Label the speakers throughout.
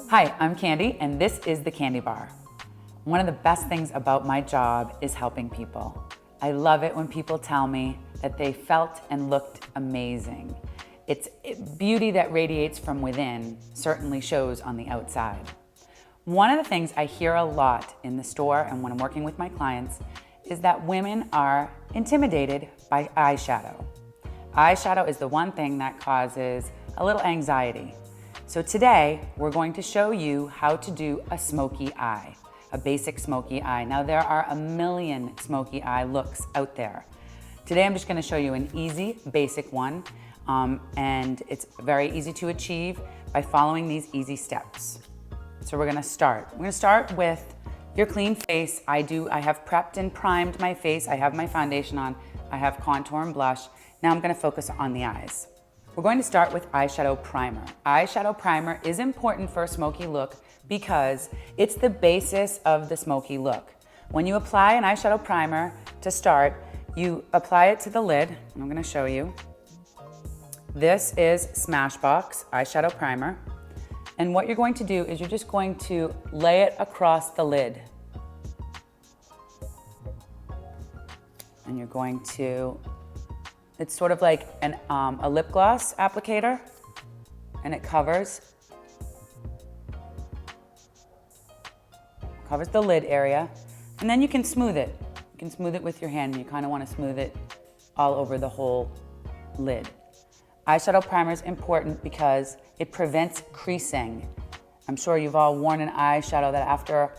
Speaker 1: Hi, I'm Candy, and this is the Candy Bar. One of the best things about my job is helping people. I love it when people tell me that they felt and looked amazing. It's beauty that radiates from within certainly shows on the outside. One of the things I hear a lot in the store and when I'm working with my clients is that women are intimidated by eyeshadow. Eyeshadow is the one thing that causes a little anxiety. So today, we're going to show you how to do a smoky eye, a basic smoky eye. Now there are a million smoky eye looks out there. Today I'm just gonna show you an easy, basic one, and it's very easy to achieve by following these easy steps. So we're gonna start. We're gonna start with your clean face. I have prepped and primed my face. I have my foundation on. I have contour and blush. Now I'm gonna focus on the eyes. We're going to start with eyeshadow primer. Eyeshadow primer is important for a smoky look because it's the basis of the smoky look. When you apply an eyeshadow primer to start, you apply it to the lid, and I'm gonna show you. This is Smashbox eyeshadow primer. And what you're going to do is you're just going to lay it across the lid. And you're going to, it's sort of like a lip gloss applicator, and it covers the lid area. And then you can smooth it. You can smooth it with your hand. You kind of want to smooth it all over the whole lid. Eyeshadow primer is important because it prevents creasing. I'm sure you've all worn an eyeshadow that after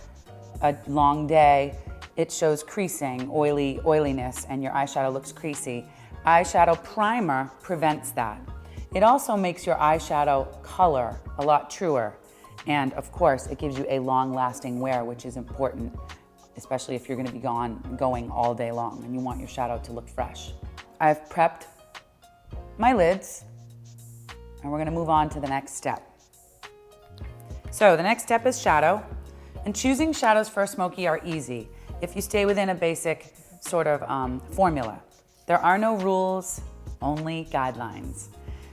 Speaker 1: a long day, it shows creasing, oiliness, and your eyeshadow looks creasy. Eyeshadow primer prevents that. It also makes your eyeshadow color a lot truer. And of course, it gives you a long-lasting wear, which is important, especially if you're gonna be going all day long and you want your shadow to look fresh. I've prepped my lids, and we're gonna move on to the next step. So the next step is shadow, and choosing shadows for a smoky are easy if you stay within a basic sort of formula. There are no rules, only guidelines.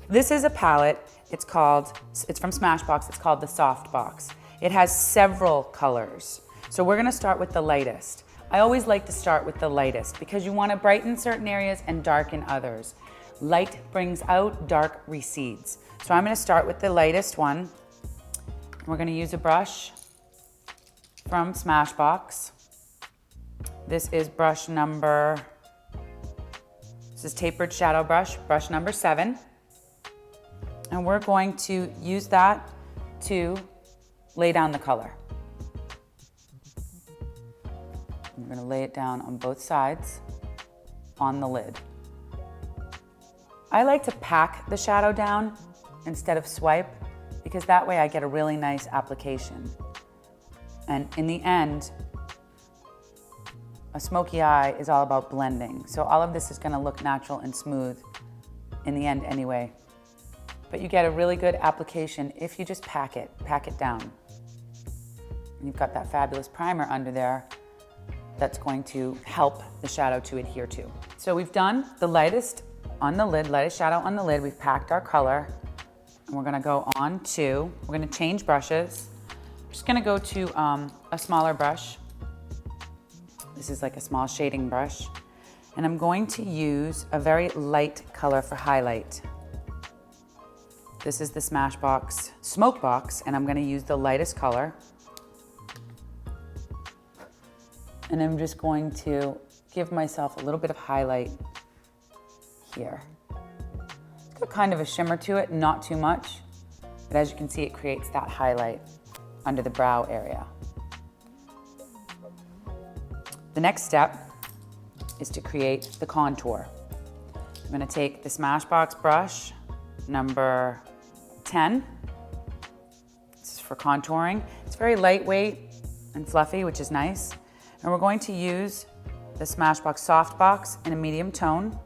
Speaker 1: This is a palette. It's from Smashbox. It's called the Soft Box. It has several colors. So we're gonna start with the lightest. I always like to start with the lightest because you wanna brighten certain areas and darken others. Light brings out, dark recedes. So I'm gonna start with the lightest one. We're gonna use a brush from Smashbox. This is brush number, this is tapered shadow brush number 7. And we're going to use that to lay down the color. We're gonna lay it down on both sides on the lid. I like to pack the shadow down instead of swipe because that way I get a really nice application. And in the end, a smoky eye is all about blending. So all of this is gonna look natural and smooth in the end anyway. But you get a really good application if you just pack it down. And you've got that fabulous primer under there that's going to help the shadow to adhere to. So we've done the lightest on the lid, lightest shadow on the lid. We've packed our color, and we're gonna go on to, we're gonna change brushes. I'm just gonna go to a smaller brush. This is like a small shading brush. And I'm going to use a very light color for highlight. This is the Smashbox Smoke Box, and I'm gonna use the lightest color. And I'm just going to give myself a little bit of highlight here. It's got kind of a shimmer to it, not too much, but as you can see, it creates that highlight under the brow area. The next step is to create the contour. I'm gonna take the Smashbox brush, number 10. This is for contouring. It's very lightweight and fluffy, which is nice. And we're going to use the Smashbox Soft Box in a medium tone.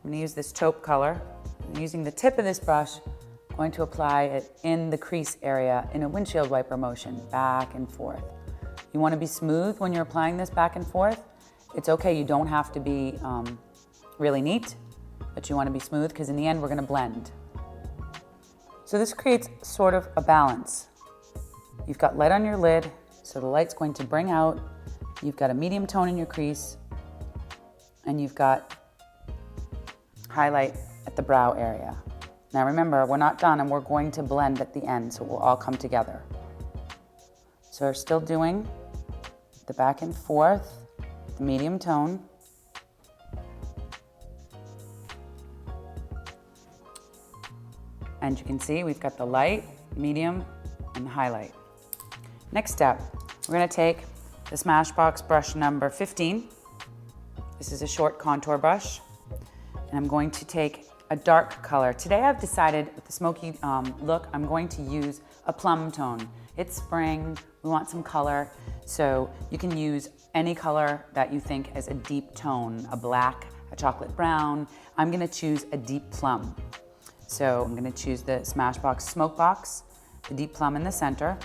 Speaker 1: I'm gonna use this taupe color. I'm using the tip of this brush, I'm going to apply it in the crease area in a windshield wiper motion, back and forth. You want to be smooth when you're applying this back and forth. It's okay, you don't have to be really neat, but you want to be smooth because in the end we're going to blend. So this creates sort of a balance. You've got light on your lid, so the light's going to bring out. You've got a medium tone in your crease, and you've got highlight at the brow area. Now remember, we're not done and we're going to blend at the end, so it will all come together. So we're still doing the back and forth, the medium tone. And you can see we've got the light, medium, and the highlight. Next step, we're gonna take the Smashbox brush number 15. This is a short contour brush. And I'm going to take a dark color. Today I've decided with the smoky look, I'm going to use a plum tone. It's spring, we want some color. So you can use any color that you think is a deep tone, a black, a chocolate brown. I'm gonna choose a deep plum. So I'm gonna choose the Smashbox Smoke Box, the deep plum in the center.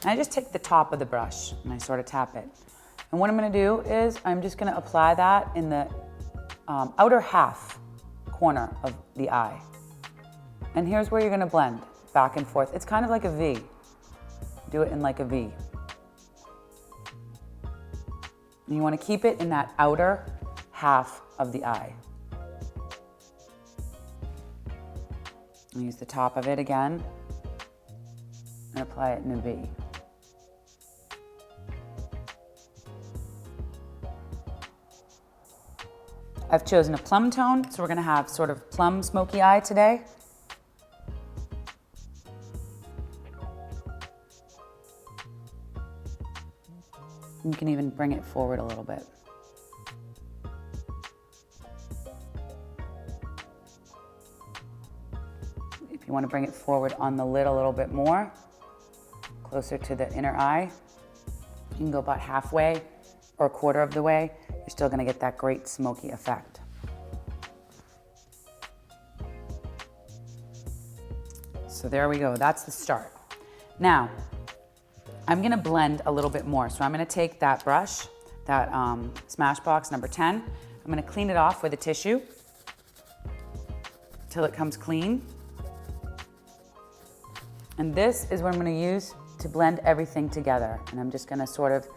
Speaker 1: And I just take the top of the brush and I sort of tap it. And what I'm gonna do is I'm just gonna apply that in the outer half corner of the eye. And here's where you're gonna blend back and forth. It's kind of like a V. Do it in like a V. And you wanna keep it in that outer half of the eye. And use the top of it again and apply it in a V. I've chosen a plum tone, so we're gonna have sort of plum smoky eye today. You can even bring it forward a little bit. If you want to bring it forward on the lid a little bit more, closer to the inner eye, you can go about halfway or a quarter of the way. You're still gonna get that great smoky effect. So there we go, that's the start. Now, I'm gonna blend a little bit more. So I'm gonna take that brush, that Smashbox number 10, I'm gonna clean it off with a tissue till it comes clean. And this is what I'm gonna use to blend everything together. And I'm just gonna sort of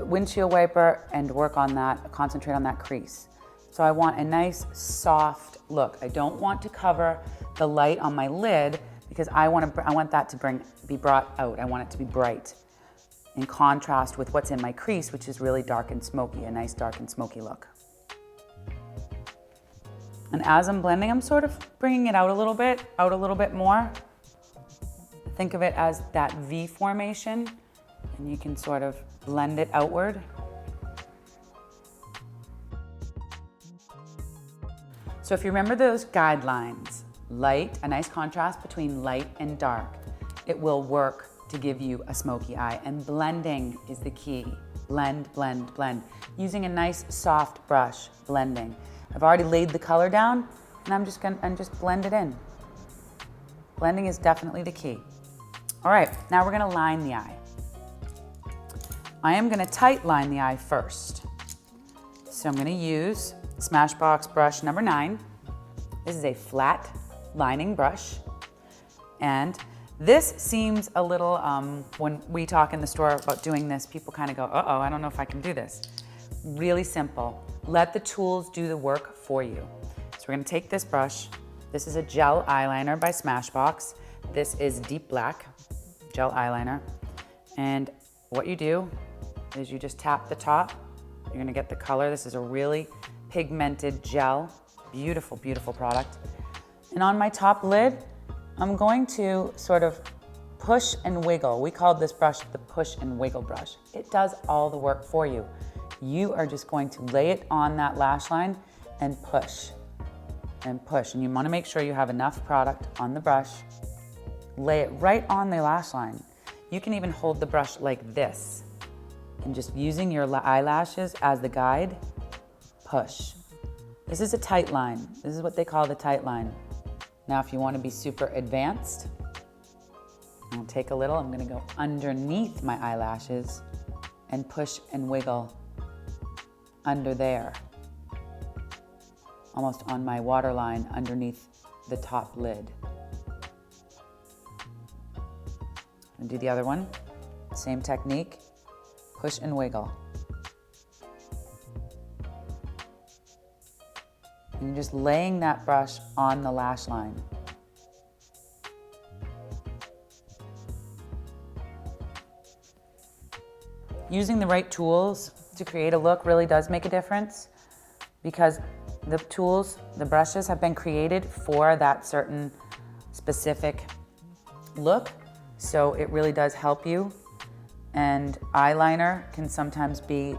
Speaker 1: windshield wiper and work on that, concentrate on that crease. So I want a nice soft look. I don't want to cover the light on my lid because I want that to be brought out. I want it to be bright in contrast with what's in my crease, which is really dark and smoky, a nice dark and smoky look. And as I'm blending, I'm sort of bringing it out a little bit more. Think of it as that V formation, and you can sort of blend it outward. So if you remember those guidelines, light, a nice contrast between light and dark, it will work to give you a smoky eye, and blending is the key. Blend, blend, blend. Using a nice soft brush, blending. I've already laid the color down, and I'm just blend it in. Blending is definitely the key. All right, now we're gonna line the eye. I am gonna tight line the eye first. So I'm gonna use Smashbox brush number 9. This is a flat lining brush. And this seems a little, when we talk in the store about doing this, people kind of go, uh-oh, I don't know if I can do this. Really simple. Let the tools do the work for you. So we're gonna take this brush. This is a gel eyeliner by Smashbox. This is deep black gel eyeliner. And what you do is you just tap the top. You're gonna get the color. This is a really pigmented gel. Beautiful, beautiful product. And on my top lid, I'm going to sort of push and wiggle. We called this brush the push and wiggle brush. It does all the work for you. You are just going to lay it on that lash line and push and push. And you wanna make sure you have enough product on the brush. Lay it right on the lash line. You can even hold the brush like this and just using your eyelashes as the guide, push. This is a tight line. This is what they call the tight line. Now, if you want to be super advanced, I'll take a little, I'm gonna go underneath my eyelashes and push and wiggle under there, almost on my waterline underneath the top lid. And do the other one, same technique, push and wiggle. And you're just laying that brush on the lash line. Using the right tools to create a look really does make a difference, because the tools, the brushes have been created for that certain specific look. So it really does help you. And eyeliner can sometimes be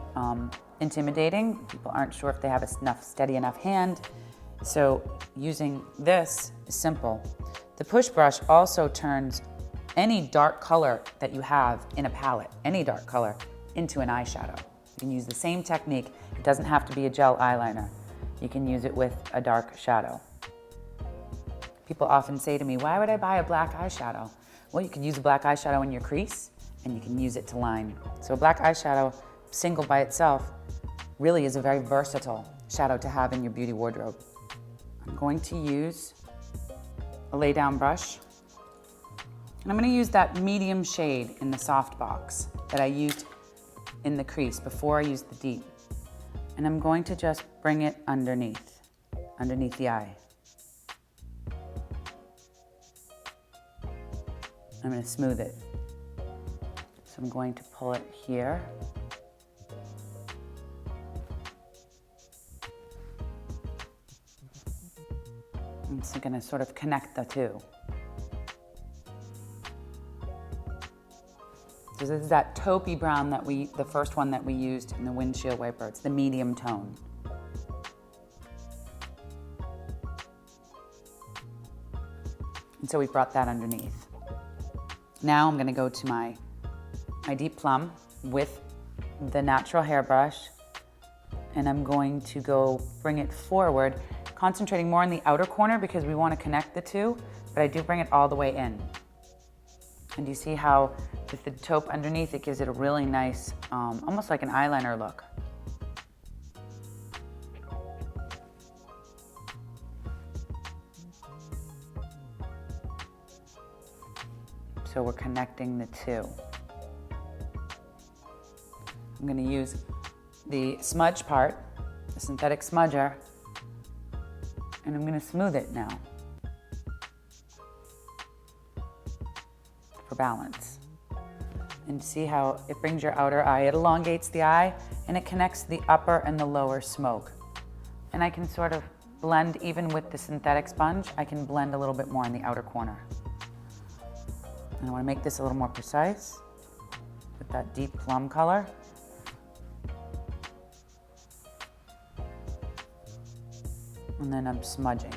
Speaker 1: intimidating. People aren't sure if they have enough steady enough hand. So using this is simple. The push brush also turns any dark color that you have in a palette, any dark color, into an eyeshadow. You can use the same technique. It doesn't have to be a gel eyeliner. You can use it with a dark shadow. People often say to me, why would I buy a black eyeshadow? Well, you can use a black eyeshadow in your crease and you can use it to line. So a black eyeshadow, single by itself, really is a very versatile shadow to have in your beauty wardrobe. I'm going to use a lay down brush. And I'm going to use that medium shade in the soft box that I used in the crease before I used the deep. And I'm going to just bring it underneath the eye. I'm going to smooth it. So I'm going to pull it here. I'm just going to sort of connect the two. So this is that taupey brown that the first one that we used in the windshield wiper. It's the medium tone. And so we brought that underneath. Now I'm going to go to my deep plum with the natural hairbrush, and I'm going to go bring it forward, concentrating more on the outer corner because we want to connect the two, but I do bring it all the way in. And you see how with the taupe underneath, it gives it a really nice, almost like an eyeliner look. So we're connecting the two. I'm going to use the smudge part, the synthetic smudger, and I'm going to smooth it now for balance. And see how it brings your outer eye, it elongates the eye, and it connects the upper and the lower smoke. And I can sort of blend, even with the synthetic sponge, I can blend a little bit more in the outer corner. And I want to make this a little more precise with that deep plum color. And then I'm smudging.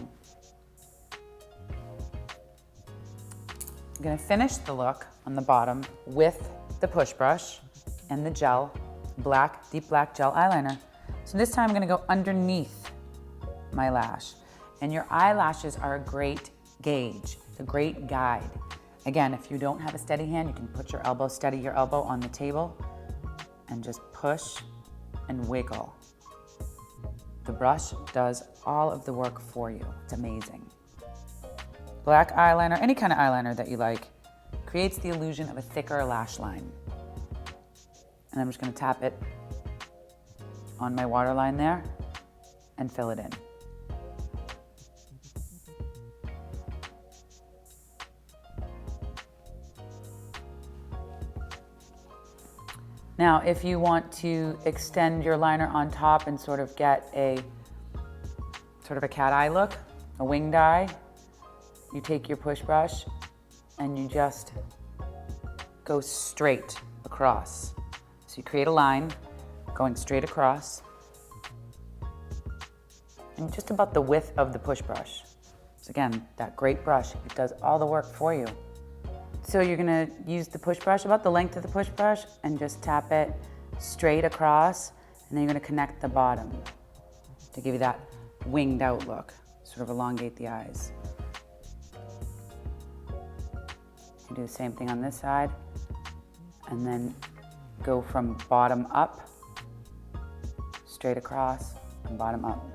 Speaker 1: I'm going to finish the look on the bottom with the push brush and the gel, deep black gel eyeliner. So this time I'm going to go underneath my lash. And your eyelashes are a great gauge, a great guide. Again, if you don't have a steady hand, you can put your elbow, steady your elbow on the table and just push and wiggle. The brush does all of the work for you. It's amazing. Black eyeliner, any kind of eyeliner that you like, creates the illusion of a thicker lash line. And I'm just going to tap it on my waterline there and fill it in. Now, if you want to extend your liner on top and sort of get a cat eye look, a winged eye, you take your push brush and you just go straight across. So you create a line going straight across and just about the width of the push brush. So again, that great brush, it does all the work for you. So you're gonna use the push brush, about the length of the push brush, and just tap it straight across, and then you're gonna connect the bottom to give you that winged out look, sort of elongate the eyes. You do the same thing on this side, and then go from bottom up, straight across, and bottom up.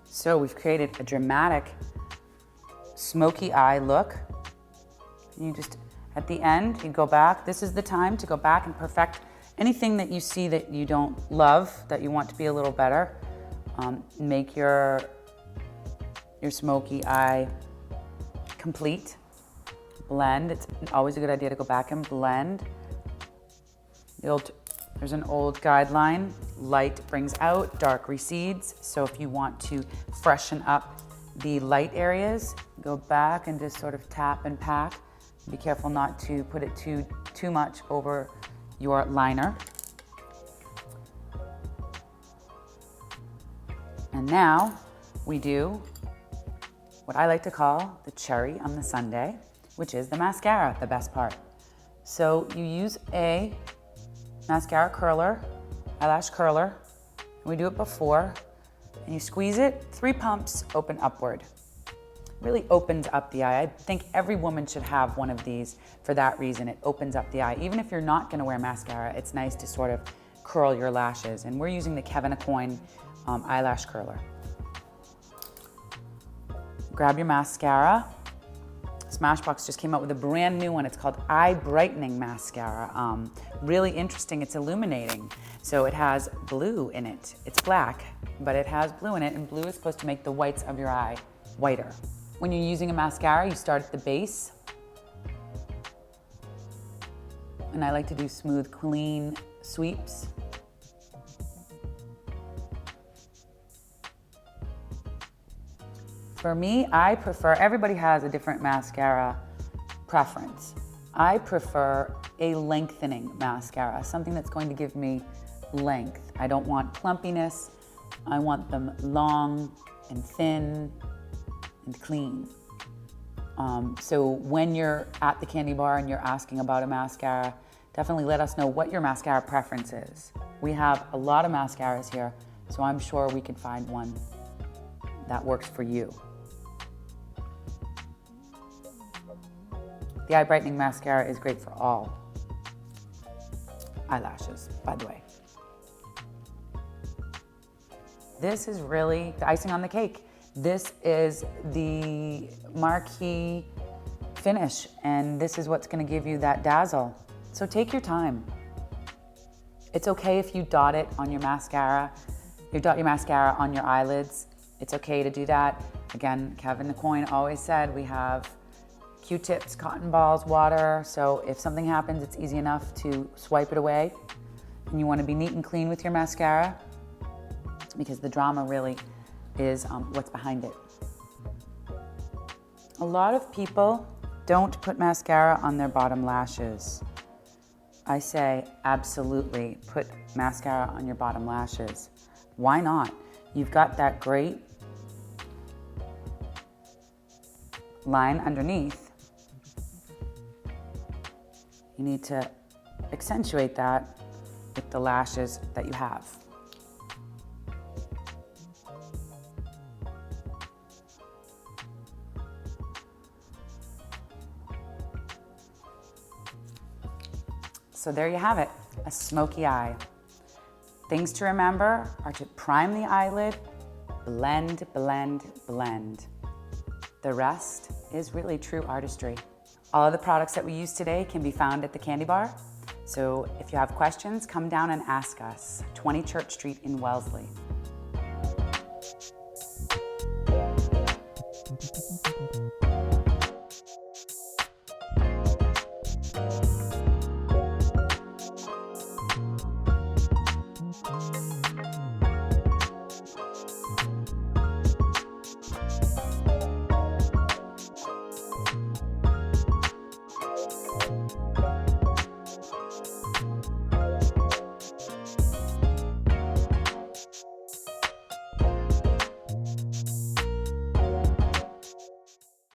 Speaker 1: So we've created a dramatic smoky eye look. You just, at the end, you go back. This is the time to go back and perfect anything that you see that you don't love, that you want to be a little better. Make your smoky eye complete. Blend. It's always a good idea to go back and blend. There's an old guideline. Light brings out, dark recedes. So if you want to freshen up the light areas, go back and just sort of tap and pack. Be careful not to put it too much over your liner. And now we do what I like to call the cherry on the sundae, which is the mascara, the best part. So you use a mascara curler, eyelash curler. We do it before, and you squeeze it, 3 pumps, open upward. Really opens up the eye. I think every woman should have one of these for that reason. It opens up the eye. Even if you're not gonna wear mascara, it's nice to sort of curl your lashes. And we're using the Kevin Aucoin eyelash curler. Grab your mascara. Smashbox just came out with a brand new one. It's called Eye Brightening Mascara. Really interesting, it's illuminating. So it has blue in it. It's black, but it has blue in it, and blue is supposed to make the whites of your eye whiter. When you're using a mascara, you start at the base. And I like to do smooth, clean sweeps. For me, I prefer, everybody has a different mascara preference. I prefer a lengthening mascara, something that's going to give me length. I don't want clumpiness. I want them long and thin and clean. So when you're at the candy bar and you're asking about a mascara, definitely let us know what your mascara preference is. We have a lot of mascaras here, so I'm sure we can find one that works for you. The eye brightening mascara is great for all eyelashes, by the way. This is really the icing on the cake. This is the marquee finish, and this is what's gonna give you that dazzle. So take your time. It's okay if you dot it on your mascara. You dot your mascara on your eyelids. It's okay to do that. Again, Kevin Aucoin always said we have Q-tips, cotton balls, water. So if something happens, it's easy enough to swipe it away. And you want to be neat and clean with your mascara, because the drama really is what's behind it. A lot of people don't put mascara on their bottom lashes. I say absolutely put mascara on your bottom lashes. Why not? You've got that great line underneath. You need to accentuate that with the lashes that you have. So there you have it, a smoky eye. Things to remember are to prime the eyelid, blend, blend, blend. The rest is really true artistry. All of the products that we use today can be found at the candy bar. So if you have questions, come down and ask us. 20 Church Street in Wellesley.